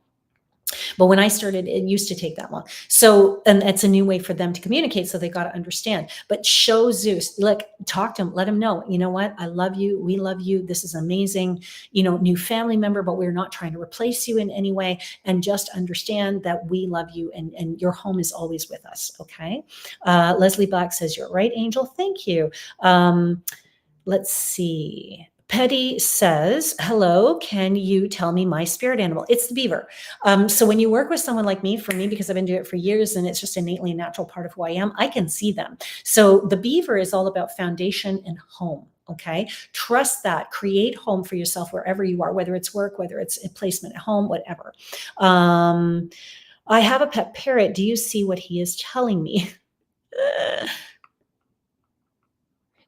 But when I started, it used to take that long. So, and it's a new way for them to communicate. So they got to understand, but show Zeus, like, talk to him, let him know, you know what? I love you. We love you. This is amazing, new family member, but we're not trying to replace you in any way. And just understand that we love you, and your home is always with us. Okay. Leslie Black says, you're right, Angel. Thank you. Let's see. Petty says, hello, can you tell me my spirit animal? It's the beaver. So when you work with someone like me, for me, because I've been doing it for years and it's just innately a natural part of who I am, I can see them. So the beaver is all about foundation and home. Okay. Trust that. Create home for yourself wherever you are, whether it's work, whether it's a placement at home, whatever. I have a pet parrot. Do you see what he is telling me?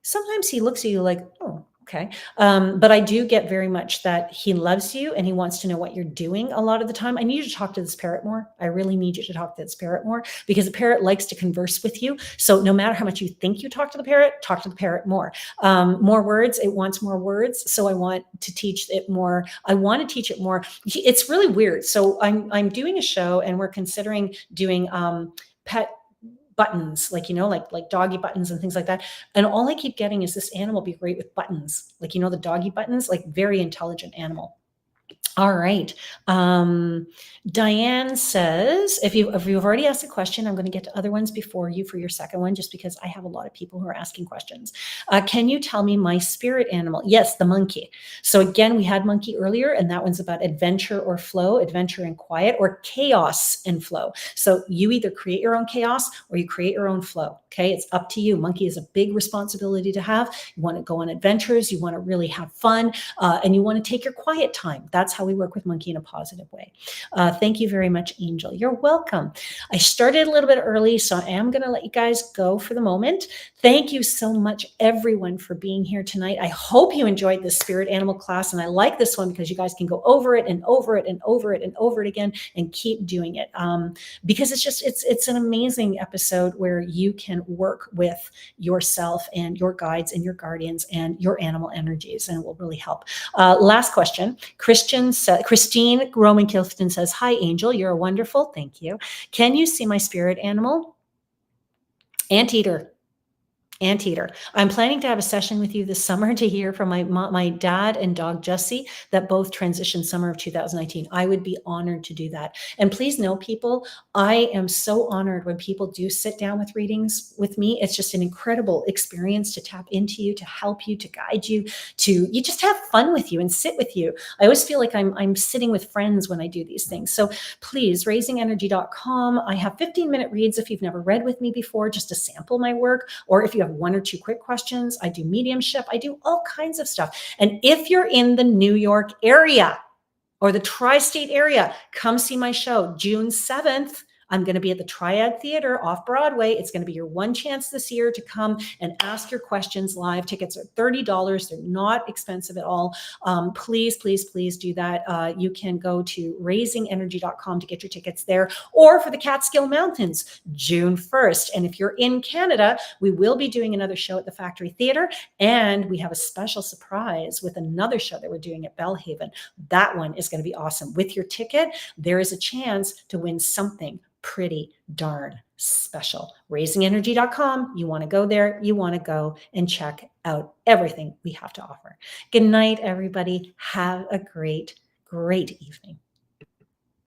Sometimes he looks at you like, oh, okay. But I do get very much that he loves you and he wants to know what you're doing a lot of the time. I need you to talk to this parrot more. I really need you to talk to this parrot more because the parrot likes to converse with you. So no matter how much you think you talk to the parrot more. More words, it wants more words. So I want to teach it more. I want to teach it more. It's really weird. So I'm doing a show and we're considering doing pet buttons, like, like doggy buttons and things like that. And all I keep getting is this animal be great with buttons, like, the doggy buttons, like very intelligent animal. All right. Diane says, if you've already asked a question, I'm going to get to other ones before you for your second one, just because I have a lot of people who are asking questions. Can you tell me my spirit animal? Yes, the monkey. So again, we had monkey earlier, and that one's about adventure or flow, adventure and quiet, or chaos and flow. So you either create your own chaos or you create your own flow. Okay. It's up to you. Monkey is a big responsibility to have. You want to go on adventures. You want to really have fun, and you want to take your quiet time. That's how we work with monkey in a positive way. Thank you very much, Angel. You're welcome. I started a little bit early, so I am going to let you guys go for the moment. Thank you so much, everyone, for being here tonight. I hope you enjoyed this spirit animal class, and I like this one because you guys can go over it and over it and over it and over it again and keep doing it, because it's an amazing episode where you can work with yourself and your guides and your guardians and your animal energies, and it will really help. Last question. Christine Roman Kilfton says, hi, Angel. You're wonderful. Thank you. Can you see my spirit animal? Anteater. Anteater. I'm planning to have a session with you this summer to hear from my dad and dog Jessie that both transitioned summer of 2019. I would be honored to do that. And please know, people, I am so honored when people do sit down with readings with me. It's just an incredible experience to tap into you, to help you, to guide you, you just have fun with you and sit with you. I always feel like I'm sitting with friends when I do these things. So please, raisingenergy.com. I have 15-minute reads if you've never read with me before, just to sample my work, or if you have one or two quick questions. I do mediumship. I do all kinds of stuff. And if you're in the New York area or the tri-state area, come see my show June 7th. I'm going to be at the Triad Theater off Broadway. It's going to be your one chance this year to come and ask your questions live. Tickets are $30. They're not expensive at all. Please, please, please do that. You can go to raisingenergy.com to get your tickets there, or for the Catskill Mountains, June 1st. And if you're in Canada, we will be doing another show at the Factory Theater, and we have a special surprise with another show that we're doing at Bellhaven. That one is going to be awesome. With your ticket, there is a chance to win something pretty darn special. Raisingenergy.com. You want to go there. You want to go and check out everything we have to offer. Good night, everybody. Have a great, great evening.